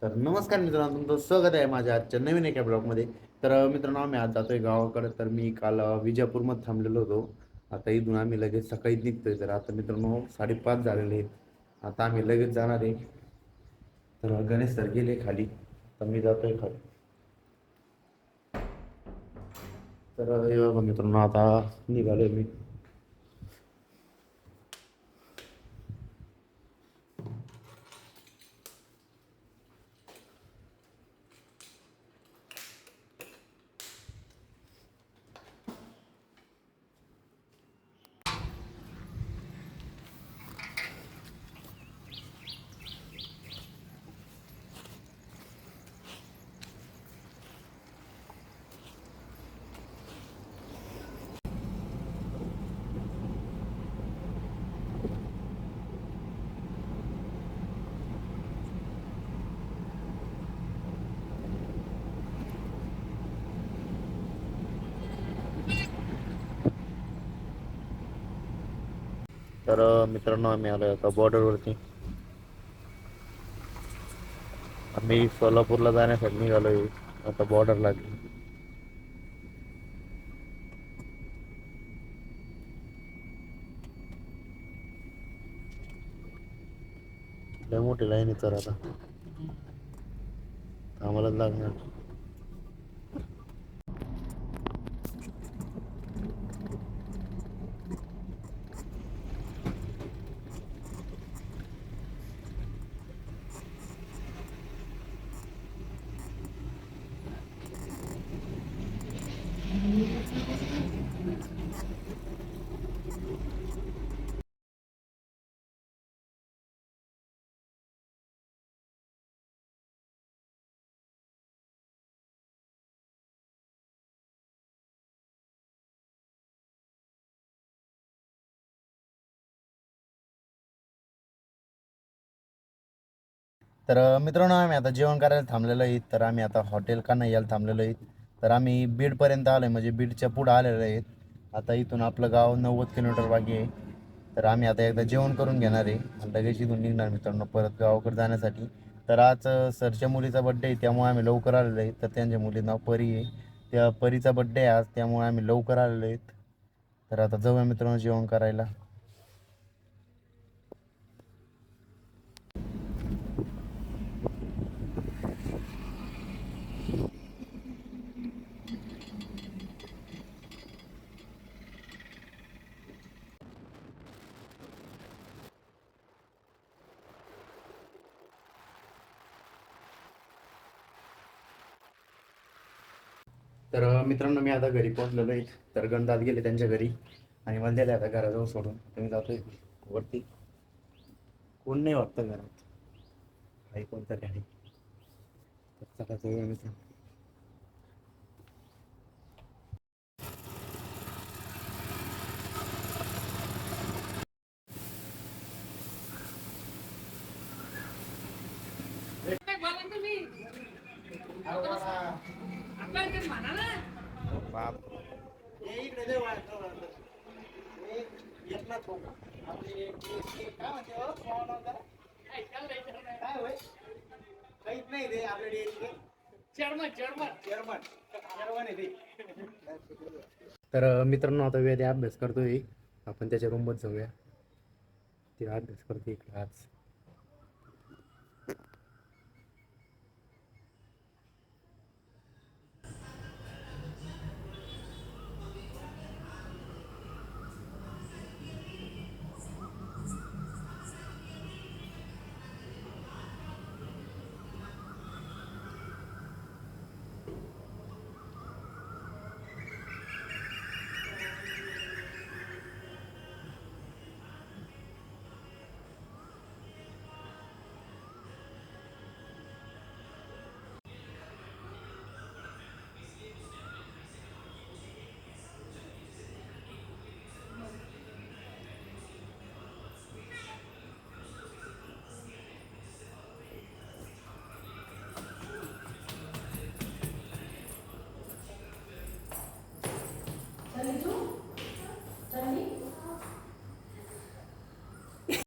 तर नमस्कार मित्रांनो, तुमचं स्वागत आहे माझ्या आजच्या नवीन एका ब्लॉगमध्ये. तर मित्रांनो, आम्ही आज जातोय गावाकडे. तर मी काल विजापूरमध्ये थांबलेलो होतो. आता इथून आम्ही लगेच सकाळी निघतोय. तर आता मित्रांनो 5:30 झालेले आहेत. आता आम्ही लगेच जाणार आहे. तर गणेश सर गेले खाली, तर मी जातोय खाली. तर हे बघा मित्रांनो, आता निघालोय मी. तर मित्रांनो, आम्ही आलोय आता बॉर्डरवरती. आम्ही सोलापूरला जाण्यासाठी निघालोय. आता बॉर्डर लागली. लय मोठी लाईन आहे तर आता आम्हालाच लागणार. तर मित्रांनो, आम्ही आता जेवण करायला थांबलेलो आहे. तर आम्ही आता हॉटेल का नाही यायला थांबलेलो आहे. तर आम्ही बीडपर्यंत आलो आहे, म्हणजे बीडच्या पुढं आलेलो आहेत. आता इथून आपलं गाव 90 किलोमीटर बाकी आहे. तर आम्ही आता एकदा जेवण करून घेणार आहे आणि लगेच इथून निघणार मित्रांनो परत गावाकडे जाण्यासाठी. तर आज सरच्या मुलीचा बड्डे आहे, त्यामुळे आम्ही लवकर आलेलो आहे. तर त्यांच्या मुली नाव परी आहे. त्या परीचा बड्डे आहे आज, त्यामुळे आम्ही लवकर आलेलो आहेत. तर आता जाऊया मित्रांनो जेवण करायला. तर मित्रांनो, मी आता घरी पोहोचलेलो आहे. तर गणदात गेले त्यांच्या घरी आणि मला दिले आता घराजवळ सोडून. तर मी जातोय वरती. कोण नाही वाटतं घरात, काही कोणतरी आहे. तर चला जाऊया मित्रांनो. बाप काहीच नाही रे आपल्या तर मित्रांनो, आता वेळ अभ्यास करतोय. आपण त्याच्या रूममध्ये जाऊया. ते अभ्यास करते इकडे आज.